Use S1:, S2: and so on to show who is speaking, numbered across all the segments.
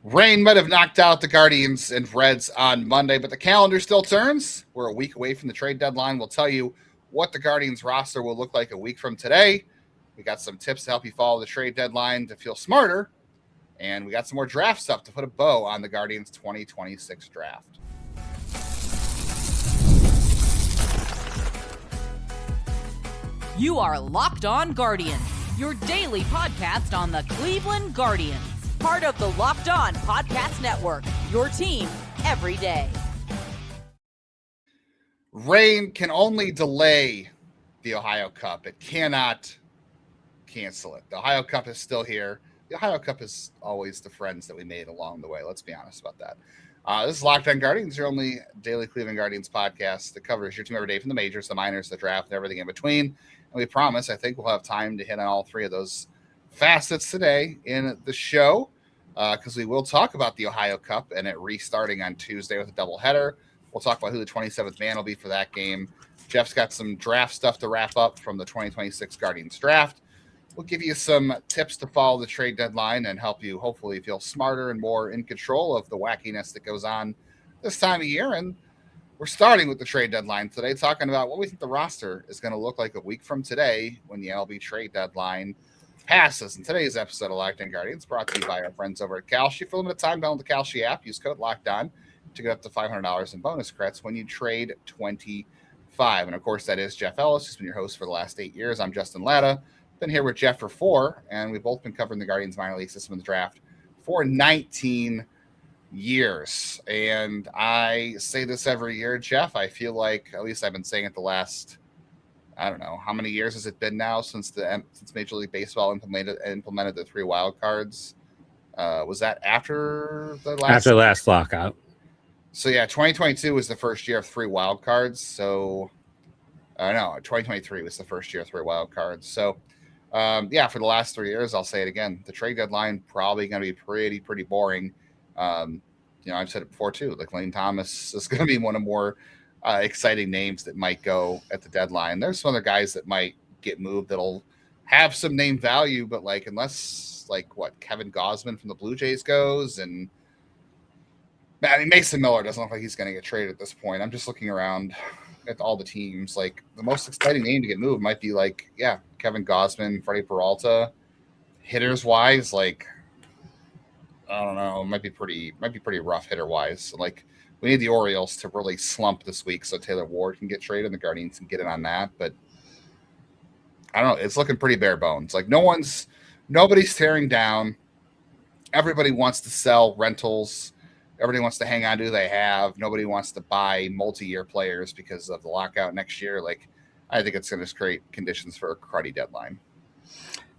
S1: Rain might have knocked out the Guardians and Reds on Monday, but the calendar still turns. We're a week away from the trade deadline. We'll tell you what the Guardians roster will look like a week from today. We got some tips to help you follow the trade deadline to feel smarter. And we got some more draft stuff to put a bow on the Guardians 2026 draft.
S2: You are Locked On Guardians, your daily podcast on the Cleveland Guardians. Part of the Locked On Podcast Network, your team every day.
S1: Rain can only delay the Ohio Cup. It cannot cancel it. The Ohio Cup is still here. The Ohio Cup is always the friends that we made along the way. Let's be honest about that. This is Locked On Guardians, your only daily Cleveland Guardians podcast that covers your team every day from the majors, the minors, the draft, and everything in between. And we promise, I think we'll have time to hit on all three of those facets today in the show because we will talk about the Ohio Cup and it restarting on Tuesday with a doubleheader. We'll talk about who the 27th man will be for that game. Jeff's got some draft stuff to wrap up from the 2026 Guardians draft. We'll give you some tips to follow the trade deadline and help you hopefully feel smarter and more in control of the wackiness that goes on this time of year. And we're starting with the trade deadline today, talking about what we think the roster is going to look like a week from today when the MLB trade deadline passes. In today's episode of Locked On Guardians, brought to you by our friends over at Kalshi. For limited time, download the Kalshi app. Use code LOCKEDON to get up to $500 in bonus credits when you trade 25. And, of course, that is Jeff Ellis, who's been your host for the last 8 years. I'm Justin Lada. Been here with Jeff for 4, and we've both been covering the Guardians minor league system in the draft for 19 years. And I say this every year, Jeff. I feel like, at least I've been saying it the last, I don't know, how many years has it been now since Major League Baseball implemented the 3 wild cards? Was that after the last
S3: lockout?
S1: So yeah, 2022 was the first year of 3 wild cards. So no, 2023 was the first year of 3 wild cards. So yeah, for the last 3 years, I'll say it again. The trade deadline probably going to be pretty boring. I've said it before too. Like Lane Thomas is going to be one of more exciting names that might go at the deadline. There's some other guys that might get moved that'll have some name value, but like unless Kevin Gausman from the Blue Jays goes, and I mean Mason Miller doesn't look like he's going to get traded at this point. I'm just looking around at all the teams. Like the most exciting name to get moved might be Kevin Gausman, Freddie Peralta. Hitters wise, I don't know, might be pretty rough hitter wise. Like we need the Orioles to really slump this week so Taylor Ward can get traded and the Guardians can get in on that. But I don't know. It's looking pretty bare bones. Like nobody's tearing down. Everybody wants to sell rentals. Everybody wants to hang on to who they have. Nobody wants to buy multi-year players because of the lockout next year. Like I think it's going to create conditions for a cruddy deadline.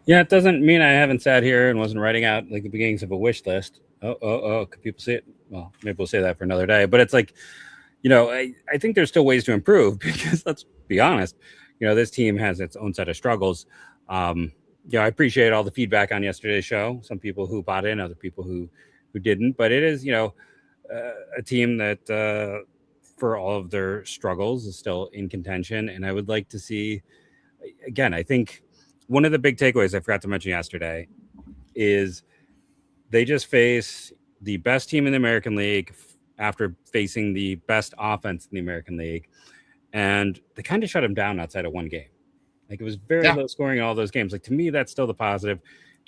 S3: Yeah, it doesn't mean I haven't sat here and wasn't writing out like the beginnings of a wish list. Could people see it? Well, maybe we'll say that for another day. But it's like, I think there's still ways to improve because let's be honest, this team has its own set of struggles. I appreciate all the feedback on yesterday's show. Some people who bought in, other people who didn't. But it is, a team that for all of their struggles is still in contention. And I would like to see, again, I think one of the big takeaways I forgot to mention yesterday is they just face the best team in the American League after facing the best offense in the American League. And they kind of shut them down outside of one game. Like it was very low scoring in all those games. Like to me, that's still the positive.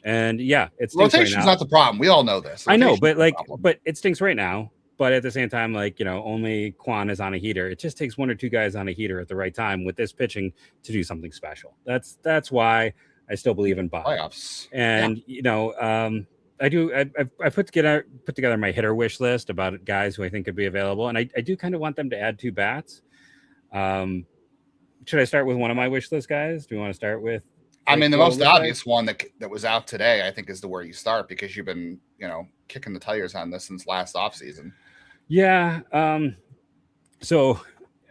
S3: And yeah, it's
S1: rotation's
S3: right
S1: not the problem. We all know this.
S3: I know, but it stinks right now. But at the same time, only Quan is on a heater. It just takes 1 or 2 guys on a heater at the right time with this pitching to do something special. That's why I still believe in Bob.
S1: Playoffs.
S3: And I put together my hitter wish list about guys who I think could be available, and I do kind of want them to add 2 bats. Should I start with one of my wish list guys? Do you want to start with?
S1: I mean, the most obvious one that was out today, I think, is where you start because you've been, kicking the tires on this since last offseason.
S3: Yeah. So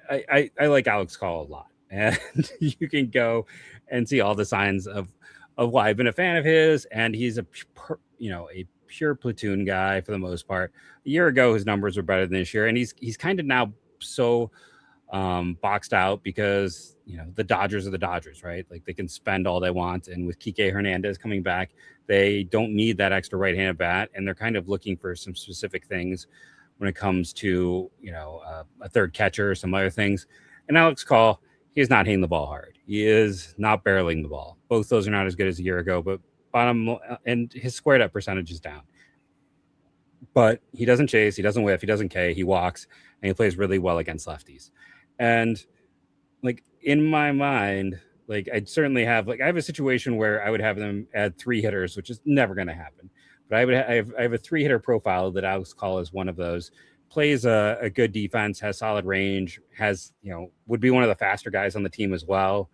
S3: I like Alex Call a lot, and you can go and see all the signs of why I've been a fan of his, and he's a pure platoon guy for the most part. A year ago, his numbers were better than this year, and he's kind of now so boxed out because, the Dodgers are the Dodgers, right? Like they can spend all they want. And with Kike Hernandez coming back, they don't need that extra right-handed bat. And they're kind of looking for some specific things when it comes to, a third catcher or some other things. And Alex Call, he is not hitting the ball hard. He is not barreling the ball. Both those are not as good as a year ago, but and his squared up percentage is down. But he doesn't chase, he doesn't whiff, he doesn't K, he walks, and he plays really well against lefties. And like in my mind, like I'd certainly have, like I have a situation where I would have them add 3 hitters, which is never going to happen. But I have a 3-hitter profile that Alex Call is one of those. Plays a good defense, has solid range, has, would be one of the faster guys on the team as well.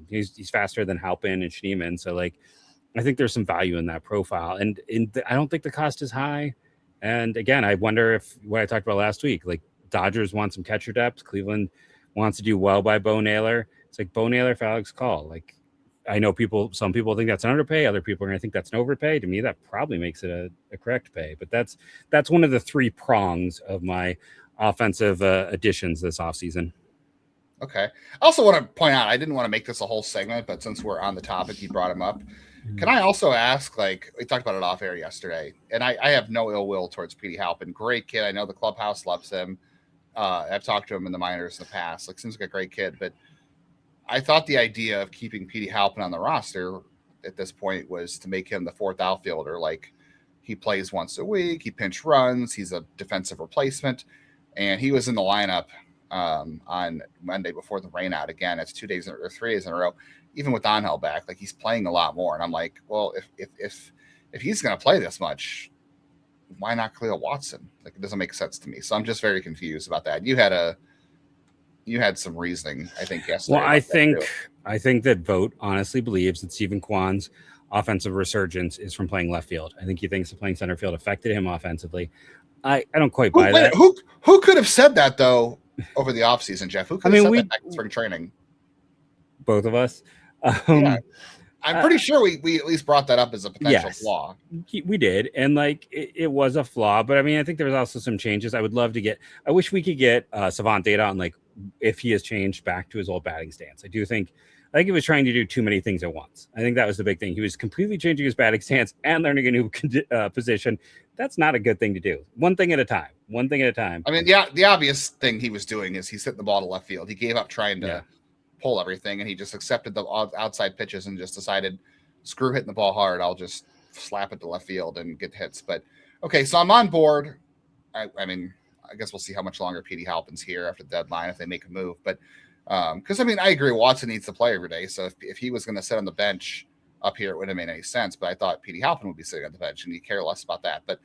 S3: He's faster than Halpin and Schneemann. So like, I think there's some value in that profile. And I don't think the cost is high. And again, I wonder if what I talked about last week, like Dodgers want some catcher depth. Cleveland wants to do well by Bo Naylor. It's like Bo Naylor for Alex Call. Like, I know some people think that's an underpay. Other people are going to think that's an overpay. To me, that probably makes it a correct pay. But that's one of the 3 prongs of my offensive additions this offseason.
S1: Okay. I also want to point out, I didn't want to make this a whole segment, but since we're on the topic, you brought him up. Can I also ask, like, we talked about it off air yesterday, and I have no ill will towards Petey Halpin. Great kid. I know the clubhouse loves him. I've talked to him in the minors in the past. Like, seems like a great kid, but I thought the idea of keeping Petey Halpin on the roster at this point was to make him the 4th outfielder. Like, he plays once a week, he pinch runs, he's a defensive replacement, and he was in the lineup on Monday before the rain out again. It's 2 days or 3 days in a row. Even with Angel back, like he's playing a lot more. And I'm like, well, if he's going to play this much, why not Cleo Watson? Like, it doesn't make sense to me. So I'm just very confused about that. You had some reasoning, I think, yesterday.
S3: Well, I think that Vogt honestly believes that Stephen Kwan's offensive resurgence is from playing left field. I think he thinks that playing center field affected him offensively. I don't quite buy that.
S1: Who could have said that though over the offseason, Jeff? Who could have said that back in spring training?
S3: Both of us.
S1: Yeah. I'm pretty sure we at least brought that up as a potential flaw.
S3: We did. And like, it was a flaw, but I mean, I think there was also some changes. I wish we could get Savant data on like if he has changed back to his old batting stance. I think he was trying to do too many things at once. I think that was the big thing. He was completely changing his batting stance and learning a new position. That's not a good thing to do. One thing at a time. I mean,
S1: the obvious thing he was doing is he's hitting the ball to left field. He gave up trying to pull everything, and he just accepted the outside pitches and just decided, screw hitting the ball hard. I'll just slap it to left field and get hits. But okay, so I'm on board. I mean, I guess we'll see how much longer Petey Halpin's here after the deadline if they make a move. But because I mean, I agree, Watson needs to play every day. So if he was going to sit on the bench up here, it wouldn't have made any sense. But I thought Petey Halpin would be sitting on the bench, and you care less about that. But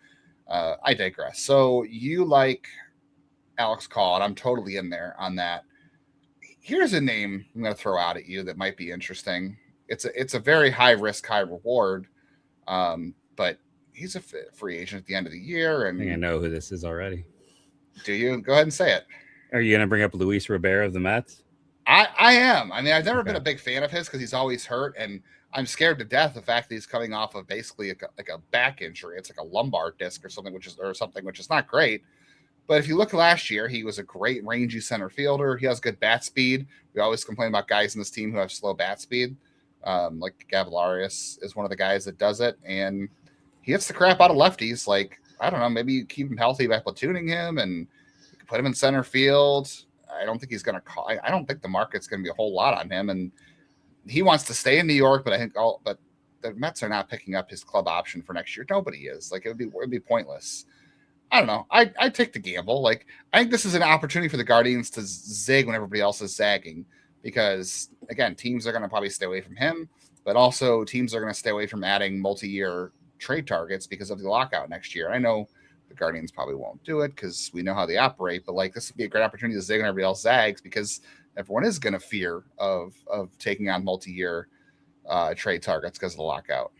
S1: I digress. So you like Alex Call, and I'm totally in there on that. Here's a name I'm going to throw out at you that might be interesting. It's a very high risk, high reward, but he's a free agent at the end of the year. And
S3: I think I know who this is already.
S1: Do you? Go ahead and say it.
S3: Are you going to bring up Luis Robert of the Mets?
S1: I am. I mean, I've never been a big fan of his because he's always hurt, and I'm scared to death the fact that he's coming off of basically like a back injury. It's like a lumbar disc or something, which is not great. But if you look last year, he was a great rangy center fielder. He has good bat speed. We always complain about guys in this team who have slow bat speed. Like Gavilarius is one of the guys that does it. And he hits the crap out of lefties. Like, I don't know, maybe you keep him healthy by platooning him and you can put him in center field. I don't think he's going to call. I don't think the market's going to be a whole lot on him. And he wants to stay in New York, but I think but the Mets are not picking up his club option for next year. Nobody is. Like, it'd be pointless. I don't know. I take the gamble. Like, I think this is an opportunity for the Guardians to zig when everybody else is zagging, because again, teams are going to probably stay away from him, but also teams are going to stay away from adding multi-year trade targets because of the lockout next year. I know the Guardians probably won't do it because we know how they operate, but like, this would be a great opportunity to zig when everybody else zags, because everyone is going to fear of taking on multi-year trade targets because of the lockout.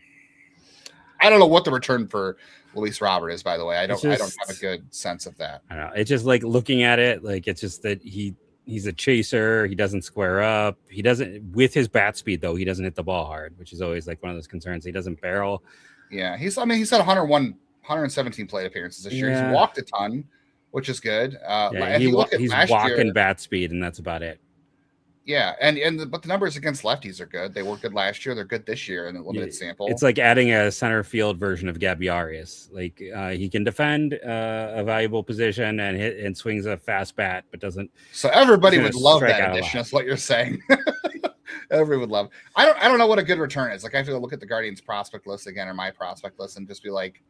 S1: I don't know what the return for Luis Robert is, by the way. I don't have a good sense of that.
S3: I don't know. It's just like looking at it, like it's just that he's a chaser. He doesn't square up. He doesn't, with his bat speed though, he doesn't hit the ball hard, which is always like one of those concerns. He doesn't barrel.
S1: Yeah, he's had 117 plate appearances this year. He's walked a ton, which is good.
S3: Yeah,
S1: if you look at
S3: he's
S1: last
S3: walking
S1: year,
S3: bat speed, and that's about it.
S1: yeah, but the numbers against lefties are good. They were good last year. They're good this year in a limited sample.
S3: It's like adding a center field version of Gabby Arias. Like he can defend a valuable position and hit and swings a fast bat, but doesn't.
S1: So everybody would love that addition. That's what you're saying. Everybody would love. I don't know what a good return is. Like I have to look at the Guardians prospect list again or my prospect list and just be like,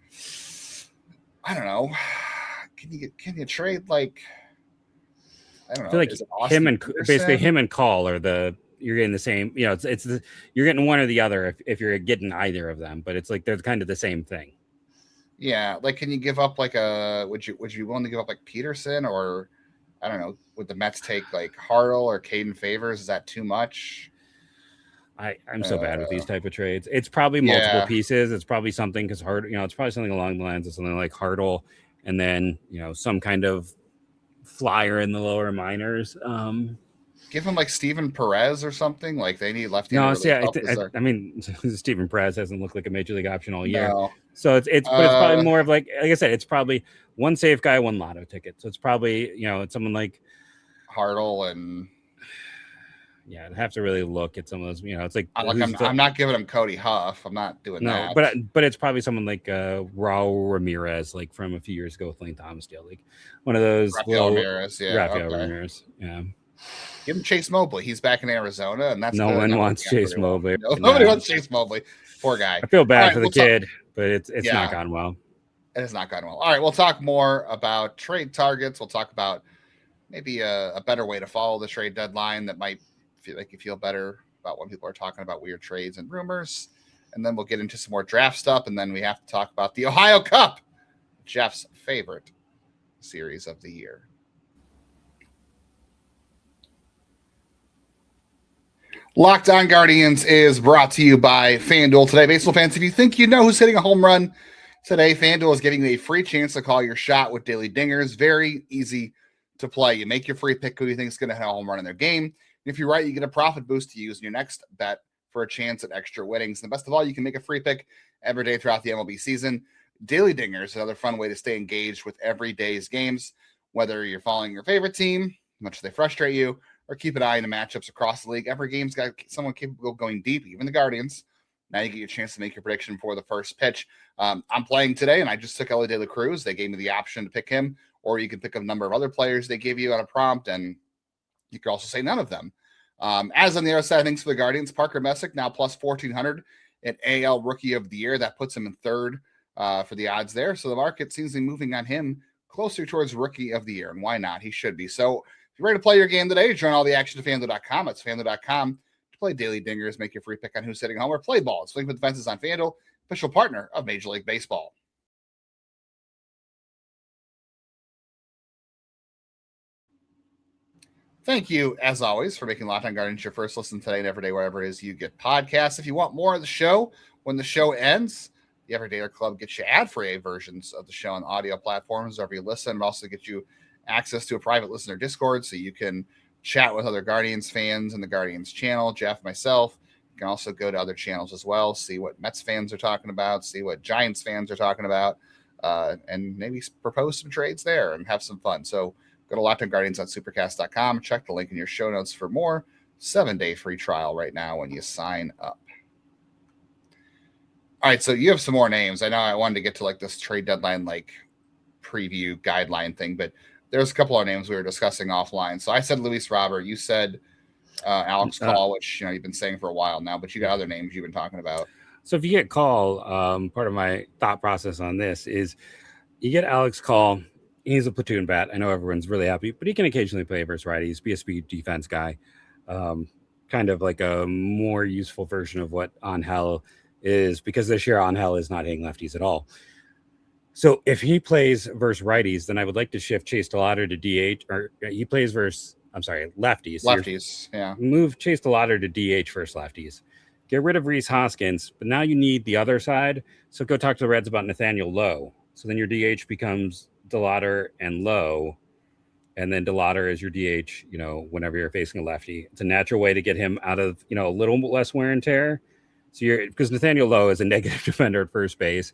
S1: I don't know. Can you trade like? I don't know.
S3: I feel like him and Call are you're getting the same. You know, you're getting one or the other if you're getting either of them. But it's like they're kind of the same thing.
S1: Yeah, like can you give up like would you be willing to give up like Peterson or I don't know? Would the Mets take like Hartle or Caden Favors? Is that too much?
S3: I'm so bad with these type of trades. It's probably multiple pieces. It's probably something because it's probably something along the lines of something like Hartle, and then some kind of flyer in the lower minors.
S1: Give him like Steven Perez or something. Like they need lefty.
S3: No, see, I mean, Steven Perez hasn't looked like a major league option all year.
S1: No.
S3: So it's probably more of like I said, it's probably one safe guy, one lotto ticket. So it's probably it's someone like
S1: Hartle and.
S3: Yeah, I'd have to really look at some of those. It's like
S1: I'm not giving him Cody Huff. I'm not doing that.
S3: But it's probably someone like Raul Ramirez, like from a few years ago with Lane Thomas deal, like one of those.
S1: Rafael Ramirez,
S3: Ramirez, yeah.
S1: Give him Chase Mobley. He's back in Arizona, and that's
S3: no one wants Chase Mobley.
S1: Nobody wants Chase Mobley. Poor guy.
S3: I feel bad for the kid, but it's not gone well.
S1: It has not gone well. All right, we'll talk more about trade targets. We'll talk about maybe a better way to follow the trade deadline that might make you feel better about when people are talking about weird trades and rumors. And then we'll get into some more draft stuff. And then we have to talk about the Ohio Cup, Jeff's favorite series of the year. Locked On Guardians is brought to you by FanDuel. Today, baseball fans, if you think you know who's hitting a home run today, FanDuel is giving you a free chance to call your shot with daily dingers. Very easy to play. You make your free pick who you think is going to hit a home run in their game. If you're right, you get a profit boost to use in your next bet for a chance at extra winnings. And best of all, you can make a free pick every day throughout the MLB season. Daily Dingers is another fun way to stay engaged with every day's games, whether you're following your favorite team, much as they frustrate you, or keep an eye on the matchups across the league. Every game's got someone capable of going deep, even the Guardians. Now you get your chance to make your prediction before the first pitch. I'm playing today, and I just took Elly De La Cruz. They gave me the option to pick him, or you can pick a number of other players they give you on a prompt, and you could also say none of them. As on the other side of things for the Guardians, Parker Messick now plus 1,400 at AL Rookie of the Year. That puts him in third for the odds there. So the market seems to be moving on him closer towards Rookie of the Year, and why not? He should be. So if you're ready to play your game today, join all the action at FanDuel.com. It's FanDuel.com to play daily dingers, make your free pick on who's hitting home, or play ball. Swing for the fences on FanDuel, official partner of Major League Baseball. Thank you, as always, for making Locked On Guardians your first listen today and every day, wherever it is you get podcasts. If you want more of the show, when the show ends, the Everydayer Club gets you ad-free versions of the show on audio platforms wherever you listen. It also gets you access to a private listener Discord so you can chat with other Guardians fans in the Guardians channel, Jeff, myself. You can also go to other channels as well, see what Mets fans are talking about, see what Giants fans are talking about, and maybe propose some trades there and have some fun. So go to Locked On Guardians on supercast.com. Check the link in your show notes for more. 7-day free trial right now when you sign up. All right, so you have some more names. I know I wanted to get to like this trade deadline like preview guideline thing, but there's a couple of names we were discussing offline. So I said Luis Robert. You said Alex Call, which you've been saying for a while now, but you got other names you've been talking about.
S3: So if you get Call, part of my thought process on this is you get Alex Call. He's a platoon bat. I know everyone's really happy, but he can occasionally play versus righties, be a speed defense guy. Kind of like a more useful version of what Angel is, because this year Angel is not hitting lefties at all. So if he plays versus righties, then I would like to shift Chase DeLauder to DH, or he plays versus, lefties.
S1: Lefties, yeah.
S3: Move Chase DeLauder to DH versus lefties. Get rid of Rhys Hoskins, but now you need the other side. So go talk to the Reds about Nathaniel Lowe. So then your DH becomes DeLauder and Lowe, and then DeLauder is your DH, whenever you're facing a lefty. It's a natural way to get him out of, a little less wear and tear. So because Nathaniel Lowe is a negative defender at first base.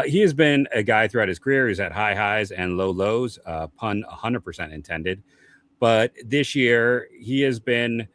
S3: He has been a guy throughout his career who's at high highs and low lows, pun 100% intended. But this year, he's been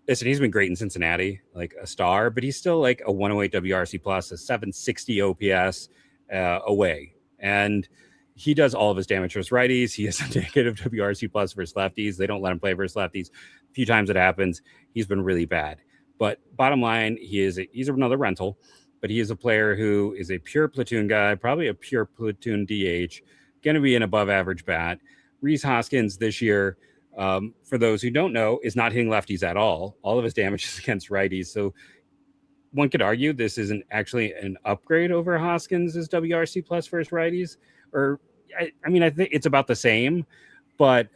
S3: great in Cincinnati, like a star, but he's still like a 108 WRC plus, a 760 OPS away. And he does all of his damage versus righties. He has a negative WRC plus versus lefties. They don't let him play versus lefties. A few times it happens, he's been really bad. But bottom line, he's another rental, but he is a player who is a pure platoon guy, probably a pure platoon DH, going to be an above average bat. Rhys Hoskins this year, for those who don't know, is not hitting lefties at all. All of his damage is against righties. So one could argue this isn't actually an upgrade over Hoskins' WRC plus versus righties. Or, I mean, I think it's about the same, but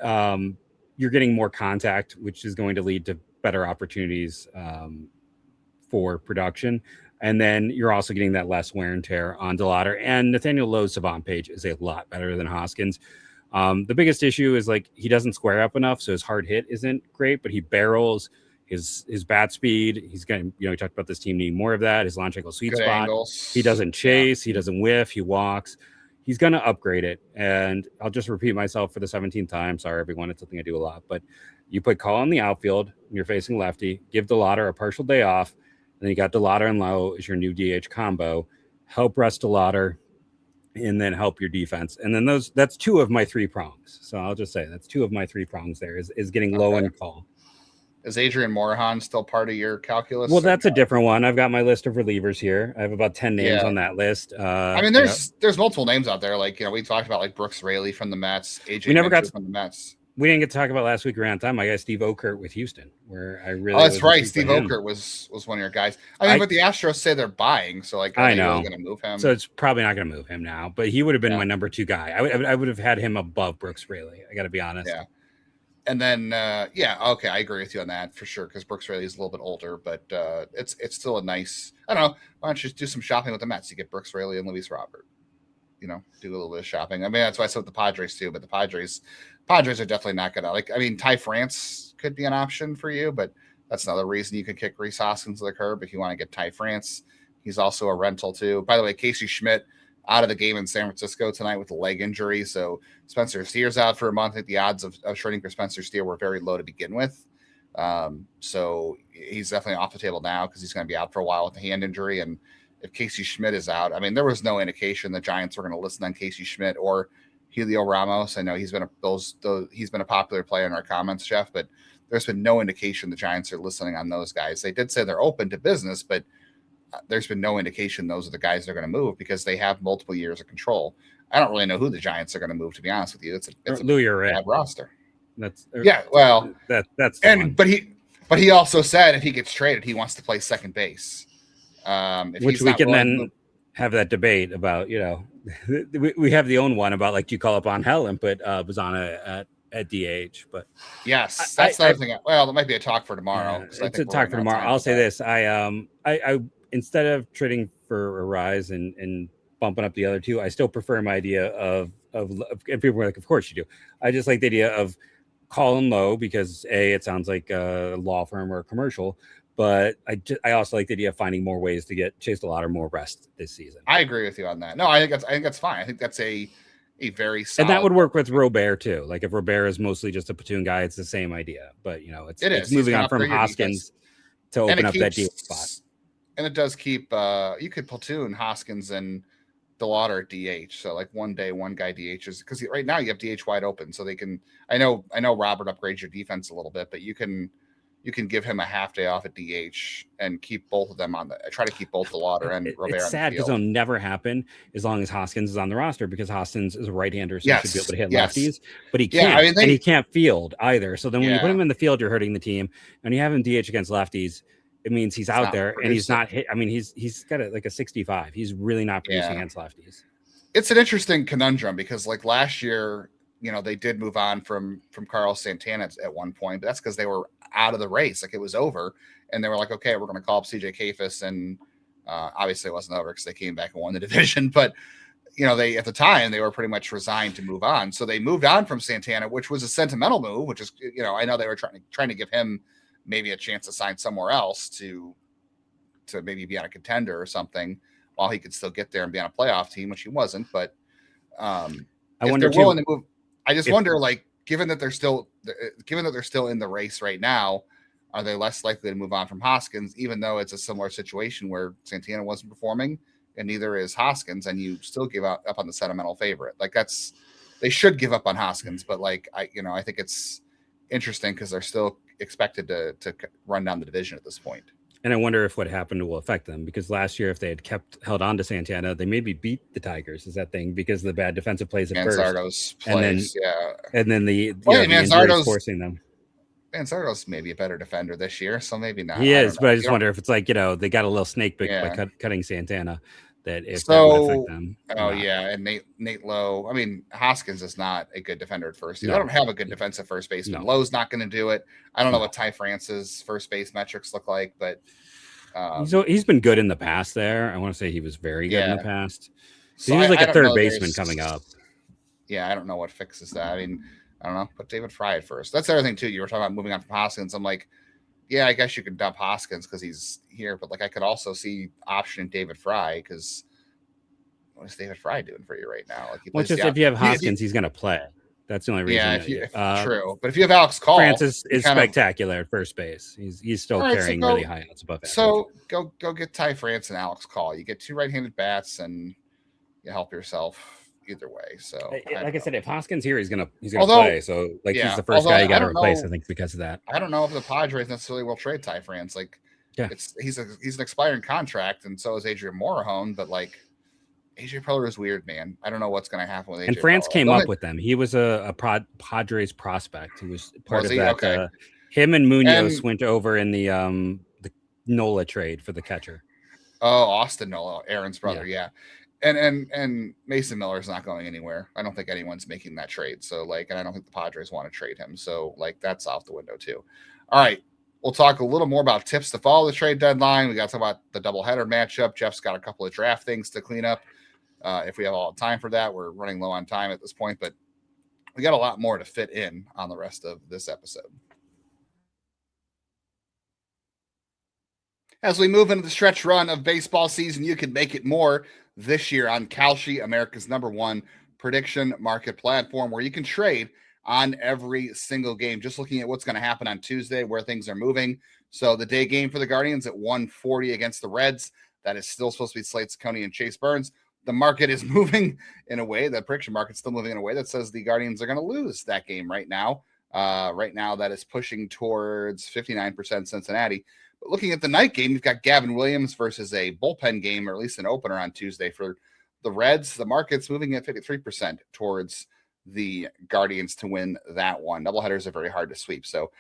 S3: you're getting more contact, which is going to lead to better opportunities for production. And then you're also getting that less wear and tear on DeLauder. And Nathaniel Lowe's Savant page is a lot better than Hoskins. The biggest issue is like he doesn't square up enough, so his hard hit isn't great, but he barrels. His bat speed, he's going to, we talked about this team needing more of that. His launch angle sweet
S1: Good
S3: spot.
S1: angles.
S3: He doesn't chase. He doesn't whiff. He walks. He's going to upgrade it. And I'll just repeat myself for the 17th time. Sorry, everyone. It's something I do a lot. But you put Call in the outfield when you're facing lefty, give DeLauder a partial day off. And then you got DeLauder and Lowe as your new DH combo. Help rest DeLauder and then help your defense. And then that's two of my three prongs. So I'll just say that's two of my three prongs there is getting Lowe and Call.
S1: Is Adrian Morejon still part of your calculus?
S3: Well, that's a different one. I've got my list of relievers here. I have about 10 names on that list.
S1: I mean, there's multiple names out there. Like, we talked about like Brooks Raley from the Mets, AJ Minter from the Mets.
S3: We didn't get to talk about last week around time. I got Steve Okert with Houston, where I really.
S1: Oh, that's right. Steve Okert was one of your guys. I mean, but the Astros say they're buying, so like, are they really going to move him?
S3: So it's probably not going to move him now. But he would have been my number two guy. I would have had him above Brooks Raley. I got to be honest.
S1: Yeah. And then, okay, I agree with you on that for sure, because Brooks Raley is a little bit older, but it's still a nice. I don't know. Why don't you just do some shopping with the Mets? You get Brooks Raley and Luis Robert. Do a little bit of shopping. I mean, that's why I said with the Padres too. But the Padres are definitely not gonna Ty France could be an option for you, but that's another reason you could kick Rhys Hoskins to the curb if you want to get Ty France. He's also a rental too. By the way, Casey Schmidt out of the game in San Francisco tonight with a leg injury. So Spencer Steer's out for a month. I think the odds of trading for Spencer Steer were very low to begin with. So he's definitely off the table now because he's going to be out for a while with the hand injury. And if Casey Schmidt is out, I mean, there was no indication the Giants were going to listen on Casey Schmidt or Julio Ramos. I know he's been a popular player in our comments, Jeff, but there's been no indication the Giants are listening on those guys. They did say they're open to business, but there's been no indication those are the guys they're going to move because they have multiple years of control. I don't really know who the Giants are going to move, to be honest with you. It's a bad roster.
S3: That's
S1: one. But he also said if he gets traded, he wants to play second base.
S3: Which we can then have that debate about, we have the own one about like, do you call up on hell and put Bazana at DH? But
S1: yes, that's the other thing. Well, it might be a talk for tomorrow.
S3: It's a talk for tomorrow. I'll say this. I instead of trading for a rise and bumping up the other two, I still prefer my idea of and people were like, of course you do. I just like the idea of calling Low because it sounds like a law firm or a commercial. But I also like the idea of finding more ways to get Chase DeLauder more rest this season.
S1: I agree with you on that. No, I think that's fine. I think that's a very solid.
S3: And that would work with Robert too. Like if Robert is mostly just a platoon guy, it's the same idea. But it's moving on from Hoskins to open up that DH spot.
S1: And it does keep you could platoon Hoskins and DeLauder DH. So like one day, one guy DHs because right now you have DH wide open. So they can. I know Robert upgrades your defense a little bit, but you can give him a half day off at DH and keep both of them try to keep both DeLauder and Robert.
S3: It's sad because it'll never happen as long as Hoskins is on the roster because Hoskins is a right-hander, so he should be able to hit lefties, but he can't. And he can't field either. So then when you put him in the field, you're hurting the team. And you have him DH against lefties, it means he's out there and he's not hit. I mean, he's got like a 65. He's really not producing against lefties.
S1: It's an interesting conundrum because like last year, they did move on from Carlos Santana at one point, but that's because they were out of the race. Like it was over and they were like, okay, we're going to call up CJ Kafis. And obviously it wasn't over because they came back and won the division, but they, at the time they were pretty much resigned to move on. So they moved on from Santana, which was a sentimental move, which is, I know they were trying to give him maybe a chance to sign somewhere else to maybe be on a contender or something. while he could still get there and be on a playoff team, which he wasn't. But
S3: I
S1: if
S3: wonder
S1: they're
S3: too,
S1: willing to move, I just wonder, like, given that they're still in the race right now, are they less likely to move on from Hoskins, even though it's a similar situation where Santana wasn't performing and neither is Hoskins, and you still give up on the sentimental favorite? Like, they should give up on Hoskins, but like, I think it's interesting because they're still expected to run down the division at this point.
S3: And I wonder if what happened will affect them, because last year, if they had held on to Santana, they maybe beat the Tigers. Is that thing because of the bad defensive plays at
S1: Manzardo's
S3: first, plays, and then the injuries forcing them.
S1: Manzardo's maybe a better defender this year, so maybe not.
S3: He is, but I just wonder if it's like, they got a little snake bit by cutting Santana. That would affect them.
S1: Oh yeah, and Nate Lowe. I mean, Hoskins is not a good defender at first. No. I don't have a good defensive first baseman. No. Lowe's not going to do it. I don't know what Ty France's first base metrics look like, but
S3: he's been good in the past. There, I want to say he was very good in the past. So he was like a third baseman coming up.
S1: Yeah, I don't know what fixes that. I mean, I don't know. Put David Fry at first. That's the other thing too. You were talking about moving on from Hoskins. I'm like, yeah, I guess you could dump Hoskins because he's here, but like, I could also see optioning David Fry, because what is David Fry doing for you right now? Like,
S3: if you have Hoskins, he's going to play. That's the only reason.
S1: Yeah, true. But if you have Alex Call,
S3: Francis is spectacular at first base. He's still carrying really high outs above average.
S1: So go get Ty France and Alex Call. You get 2 right-handed bats, and you help yourself either way. So,
S3: like I said, if Hoskins here, he's gonna play. So, like, he's the first guy you got to replace. I think because of that.
S1: I don't know if the Padres necessarily will trade Ty France. Like, he's an expiring contract, and so is Adrian Morejon. But like, AJ Preller is weird, man. I don't know what's going to happen with AJ.
S3: And France came up with them. He was a Padres prospect. He was part of that. Okay. Him and Munoz went over in the Nola trade for the catcher.
S1: Oh, Austin Nola, Aaron's brother. Yeah. And Mason Miller's not going anywhere. I don't think anyone's making that trade. So like, and I don't think the Padres want to trade him. So like, that's off the window too. All right. We'll talk a little more about tips to follow the trade deadline. We got to talk about the doubleheader matchup. Jeff's got a couple of draft things to clean up. If we have all the time for that, we're running low on time at this point, but we got a lot more to fit in on the rest of this episode. As we move into the stretch run of baseball season, you can make it more this year on Kalshi, America's #1 prediction market platform, where you can trade on every single game. Just looking at what's going to happen on Tuesday, where things are moving. So the day game for the Guardians at 140 against the Reds. That is still supposed to be Slade Ciccone and Chase Burns. The market is moving in a way, the prediction market's still moving in a way that says the Guardians are going to lose that game right now. That is pushing towards 59% Cincinnati. But looking at the night game, you've got Gavin Williams versus a bullpen game, or at least an opener on Tuesday for the Reds. The market's moving at 53% towards the Guardians to win that one. Doubleheaders are very hard to sweep, so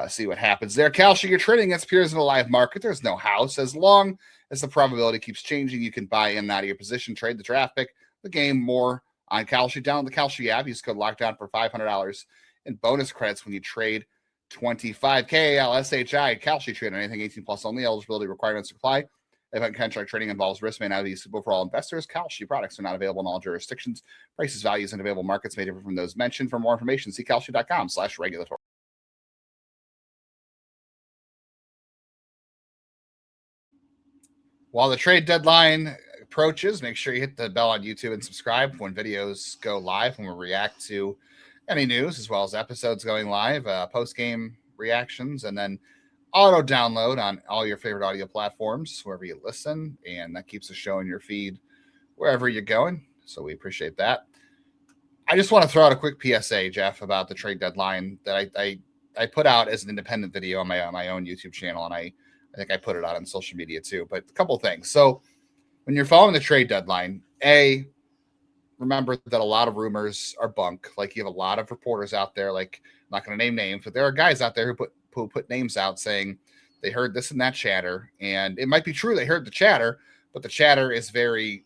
S1: see what happens there. Kalshi, you're trading against peers in a live market. There's no house. As long as the probability keeps changing, you can buy in and out of your position, trade the draft pick, the game more on Kalshi. Download the Kalshi app. Use code LOCKDOWN for $500 in bonus credits when you trade 25 KALSHI. Kalshi, trade on anything 18 plus only. Eligibility requirements apply. Event contract trading involves risk, may not be suitable for all investors. Kalshi products are not available in all jurisdictions. Prices, values, and available markets may differ from those mentioned. For more information, see kalshi.com/regulatory. While the trade deadline approaches, make sure you hit the bell on YouTube and subscribe when videos go live, when we react to any news, as well as episodes going live, post-game reactions, and then auto download on all your favorite audio platforms, wherever you listen. And that keeps the show in your feed wherever you're going. So we appreciate that. I just want to throw out a quick PSA, Jeff, about the trade deadline that I put out as an independent video on my own YouTube channel. And I think I put it out on social media too, but a couple of things. So when you're following the trade deadline, remember that a lot of rumors are bunk. Like, you have a lot of reporters out there, like, I'm not going to name names, but there are guys out there who put names out saying they heard this and that chatter. And it might be true they heard the chatter, but the chatter is very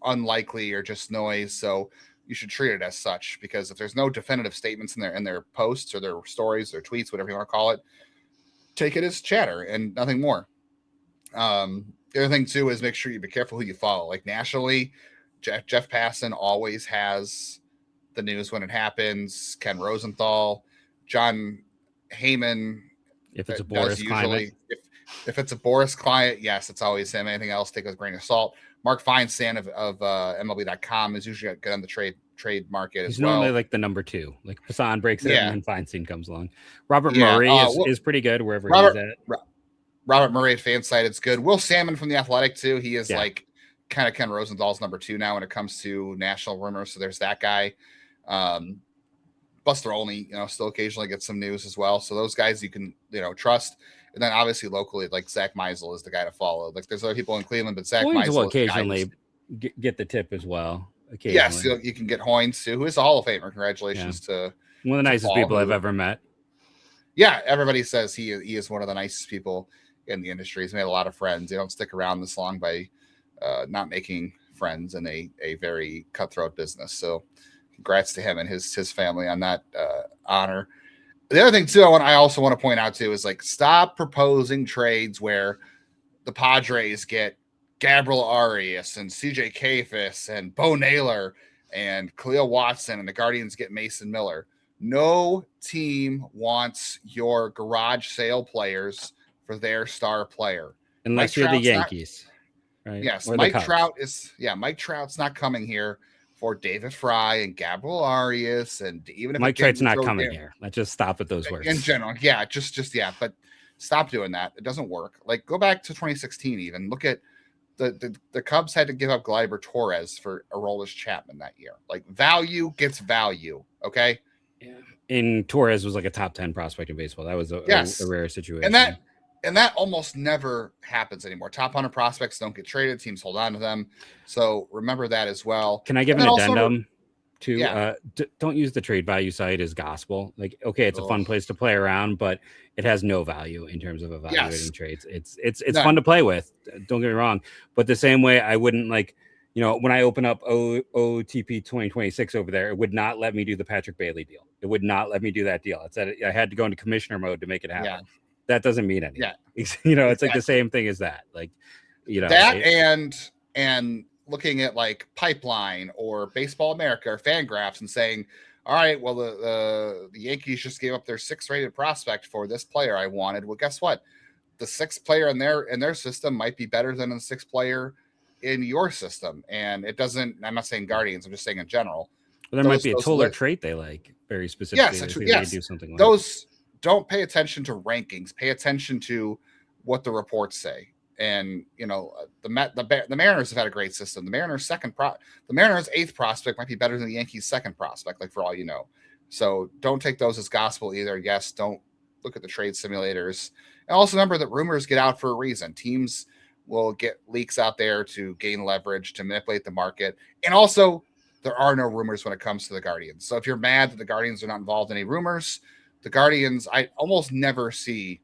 S1: unlikely or just noise. So you should treat it as such, because if there's no definitive statements in their posts or their stories, their tweets, whatever you want to call it, take it as chatter and nothing more. The other thing too is make sure you be careful who you follow. Like, nationally, Jeff Passan always has the news when it happens. Ken Rosenthal, John Heyman.
S3: If it's a Boris climate.
S1: If it's a Boris client, yes, it's always him. Anything else, take it with a grain of salt. Mark Feinstein of MLB.com is usually good on the trade market
S3: He's
S1: as well.
S3: normally like the number 2. Like Passan breaks it,
S1: Yeah.
S3: and then Feinstein comes along. Robert Murray is pretty good wherever he's at.
S1: Robert Murray at Fansite, it's good. Will Salmon from The Athletic, too. He is like kind of Ken Rosenthal's number 2 now when it comes to national rumors. So there's that guy. Buster Olney, still occasionally gets some news as well. So those guys you can, trust. And then obviously locally, like Zach Meisel is the guy to follow. Like there's other people in Cleveland, but Zach Meisel
S3: will occasionally get the tip as well.
S1: Yes, you can get Hoynes too, who is a Hall of Famer. Congratulations to
S3: one of the nicest people I've ever met.
S1: Yeah, everybody says he is one of the nicest people in the industry. He's made a lot of friends. They don't stick around this long by not making friends in a very cutthroat business. So congrats to him and his family on that honor. The other thing too, I also want to point out too is like stop proposing trades where the Padres get Gabriel Arias and CJ Kayfus and Bo Naylor and Khalil Watson, and the Guardians get Mason Miller. No team wants your garage sale players for their star player.
S3: Unless you're the Yankees. Right?
S1: Yes,
S3: or
S1: Mike Trout's not coming here for David Fry and Gabriel Arias, and even if
S3: Mike Trout's not coming here. Let's just stop with those words.
S1: In general, but stop doing that. It doesn't work. Like go back to 2016 even. Look at the Cubs had to give up Gleyber Torres for Aroldis Chapman that year. Like value gets value, okay?
S3: Yeah. And Torres was like a top 10 prospect in baseball. That was a rare situation.
S1: And that almost never happens anymore. Top 100 prospects don't get traded. Teams hold on to them. So remember that as well.
S3: Can I give an addendum to don't use the trade value site as gospel. Like, okay, it's a fun place to play around, but it has no value in terms of evaluating trades. It's fun to play with. Don't get me wrong. But the same way I wouldn't when I open up OTP 2026 over there, it would not let me do the Patrick Bailey deal. It would not let me do that deal. It said I had to go into commissioner mode to make it happen. Yeah. That doesn't mean anything. Yeah. It's like the same thing as that. Like,
S1: that and looking at like Pipeline or Baseball America or Fangraphs and saying, all right, well, the Yankees just gave up their 6th rated prospect for this player I wanted. Well, guess what? The 6th player in their system might be better than the 6th player in your system. And it doesn't, I'm not saying Guardians, I'm just saying in general.
S3: Well, there might be a total trait they like very specifically.
S1: Yes,
S3: they do something like
S1: those. Don't pay attention to rankings. Pay attention to what the reports say. And the Mariners have had a great system. The Mariners' 8th prospect might be better than the Yankees' 2nd prospect. Like for all you know, so don't take those as gospel either. Yes, don't look at the trade simulators. And also remember that rumors get out for a reason. Teams will get leaks out there to gain leverage, to manipulate the market, and also there are no rumors when it comes to the Guardians. So if you're mad that the Guardians are not involved in any rumors, the Guardians, I almost never see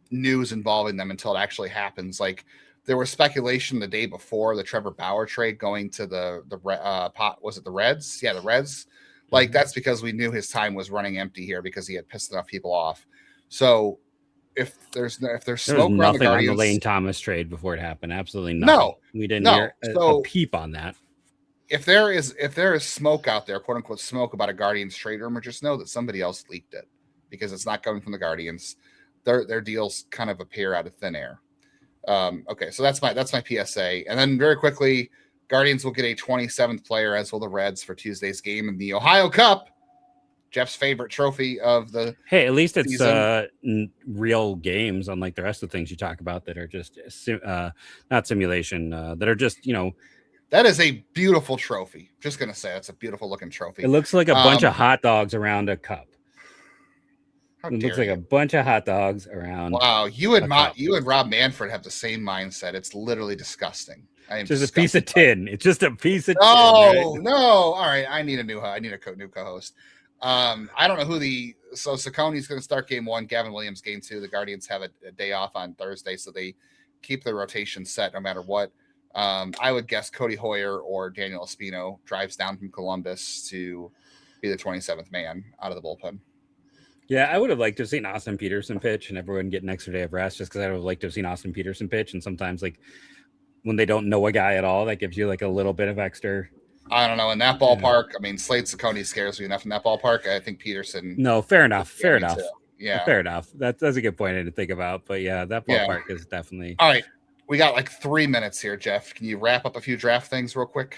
S1: news involving them until it actually happens. Like there was speculation the day before the Trevor Bauer trade going to the Reds? Yeah, the Reds. Like that's because we knew his time was running empty here because he had pissed enough people off. So if there's smoke around
S3: nothing
S1: the Guardians,
S3: on the Lane Thomas trade before it happened. Absolutely nothing.
S1: No,
S3: we didn't hear a peep on that.
S1: If there is smoke out there, quote unquote smoke about a Guardians trade rumor, just know that somebody else leaked it because it's not coming from the Guardians. Their deals kind of appear out of thin air. Okay, so that's my PSA. And then very quickly, Guardians will get a 27th player, as will the Reds, for Tuesday's game in the Ohio Cup. Jeff's favorite trophy of the
S3: at least it's real games, unlike the rest of the things you talk about that are just not simulation, that are just
S1: That is a beautiful trophy. Just going to say that's a beautiful looking trophy.
S3: It looks like a bunch of hot dogs around a cup. It looks like a bunch of hot dogs around.
S1: Wow, you and Rob Manfred have the same mindset. It's literally disgusting.
S3: Just a piece of tin. It's just a piece of tin.
S1: No. All right. I need a new co-host. I don't know who so Sacconi's going to start game 1, Gavin Williams game 2. The Guardians have a day off on Thursday, so they keep their rotation set no matter what. I would guess Cody Hoyer or Daniel Espino drives down from Columbus to be the 27th man out of the bullpen.
S3: Yeah, I would have liked to have seen Austin Peterson pitch and everyone get an extra day of rest just because I would have liked to have seen Austin Peterson pitch. And sometimes, like, when they don't know a guy at all, that gives you, like, a little bit of extra.
S1: I don't know. In that ballpark, I mean, Slade Sacconi scares me enough in that ballpark. I think Peterson.
S3: No, fair enough.
S1: Yeah.
S3: Fair enough. That's a good point I didn't think about. But yeah, that ballpark is definitely.
S1: All right. We got like 3 minutes here, Jeff. Can you wrap up a few draft things real quick?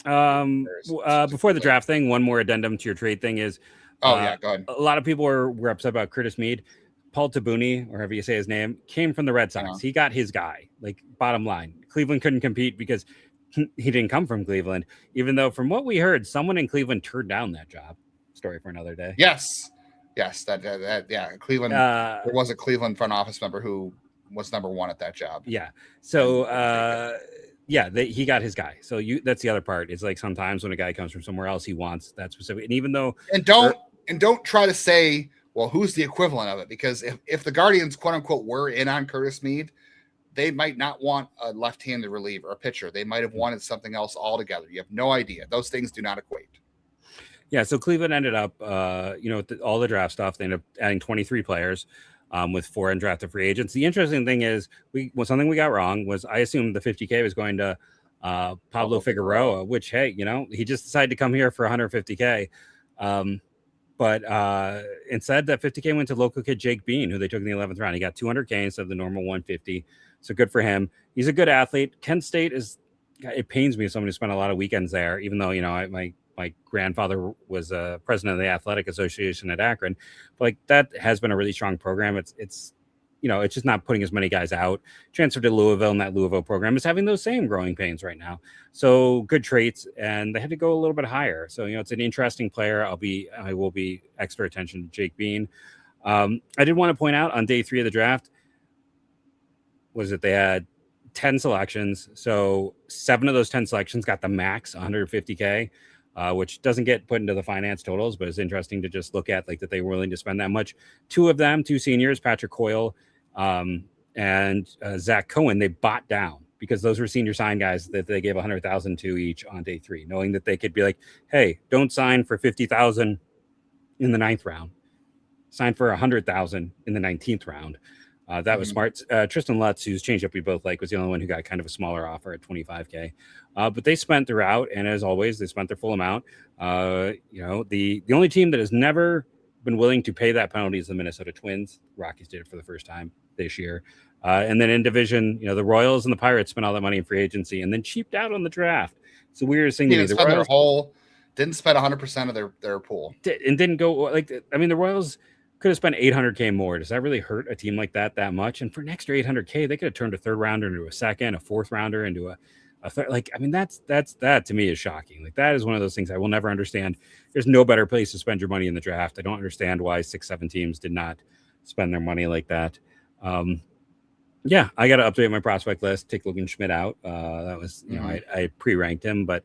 S3: Before the draft thing, one more addendum to your trade thing is.
S1: Go ahead.
S3: A lot of people were upset about Curtis Mead. Paul Tabuni, or however you say his name, came from the Red Sox. He got his guy. Like, bottom line, Cleveland couldn't compete because he didn't come from Cleveland. Even though, from what we heard, someone in Cleveland turned down that job. Story for another day.
S1: Yes, that Cleveland. There was a Cleveland front office member who was number one at that job.
S3: Yeah. So he got his guy. So that's the other part. It's like sometimes when a guy comes from somewhere else, he wants that specific. And even though
S1: don't try to say, well, who's the equivalent of it? Because if the Guardians, quote unquote, were in on Curtis Mead, they might not want a left-handed reliever, a pitcher. They might have wanted something else altogether. You have no idea. Those things do not equate.
S3: Yeah, so Cleveland ended up, all the draft stuff. They ended up adding 23 players with 4 undrafted free agents. The interesting thing is, something we got wrong was I assumed the $50K was going to Pablo Figueroa, which, hey, he just decided to come here for $150K. But instead, that $50K went to local kid Jake Bean, who they took in the 11th round. He got $200K instead of the normal $150. So good for him. He's a good athlete. Kent State it pains me as someone who spent a lot of weekends there, even though, my grandfather was president of the Athletic Association at Akron. But like, that has been a really strong program. It's just not putting as many guys out. Transferred to Louisville, and that Louisville program is having those same growing pains right now. So good traits, and they had to go a little bit higher. So, it's an interesting player. I will be extra attention to Jake Bean. I did want to point out on day 3 of the draft they had 10 selections. So 7 of those 10 selections got the max 150K. Which doesn't get put into the finance totals, but it's interesting to just look at, like, that they were willing to spend that much. 2 of them, 2 seniors, Patrick Coyle and Zach Cohen, they bought down because those were senior sign guys that they gave $100,000 to each on day 3, knowing that they could be like, hey, don't sign for $50,000 in the 9th round, sign for $100,000 in the 19th round. That was smart. Tristan Lutz, who's changed up we both like, was the only one who got kind of a smaller offer at $25K. But they spent throughout, and as always, they spent their full amount. The only team that has never been willing to pay that penalty is the Minnesota Twins. Rockies did it for the first time this year. And then in division, the Royals and the Pirates spent all that money in free agency and then cheaped out on the draft. It's the weirdest thing to me.
S1: Didn't spend 100% of their pool.
S3: And didn't go the Royals could have spent $800K more. Does that really hurt a team like that much? And for an extra $800K, they could have turned a 3rd rounder into a 2nd, a 4th rounder into a third. That to me is shocking. Like, that is one of those things I will never understand. There's no better place to spend your money in the draft. I don't understand why 6-7 teams did not spend their money like that. I got to update my prospect list. Take Logan Schmidt out. That was, I pre-ranked him, but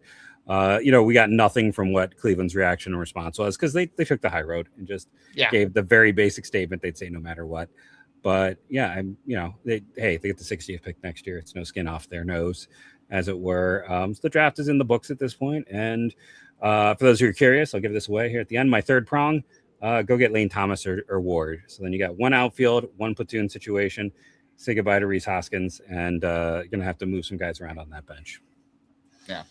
S3: we got nothing from what Cleveland's reaction and response was, because they took the high road and just gave the very basic statement they'd say no matter what. But they get the 60th pick next year. It's no skin off their nose, as it were. So the draft is in the books at this point. And for those who are curious, I'll give this away here at the end. My 3rd prong, go get Lane Thomas or Ward. So then you got 1 outfield, 1 platoon situation. Say goodbye to Rhys Hoskins, and you're going to have to move some guys around on that bench.
S1: Yeah.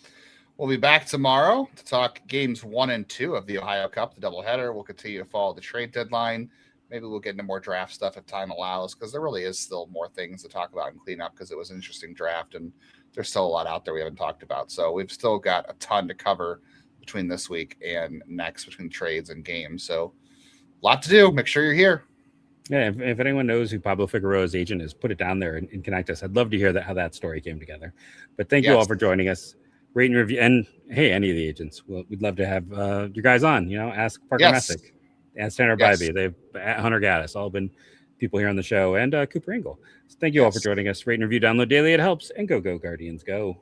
S1: We'll be back tomorrow to talk games 1 and 2 of the Ohio Cup, the doubleheader. We'll continue to follow the trade deadline. Maybe we'll get into more draft stuff if time allows, because there really is still more things to talk about and clean up, because it was an interesting draft, and there's still a lot out there we haven't talked about. So we've still got a ton to cover between this week and next, between trades and games. So a lot to do. Make sure you're here.
S3: Yeah, if anyone knows who Pablo Figueroa's agent is, put it down there and connect us. I'd love to hear how that story came together. But thank you all for joining us. Rate and review, and hey, any of the agents, we'd love to have your guys on. Ask Parker Messick, ask Tanner Bybee, they've Hunter Gaddis, all been people here on the show, and Cooper Engel. So thank you all for joining us. Rate and review, download daily. It helps. And go Guardians, go.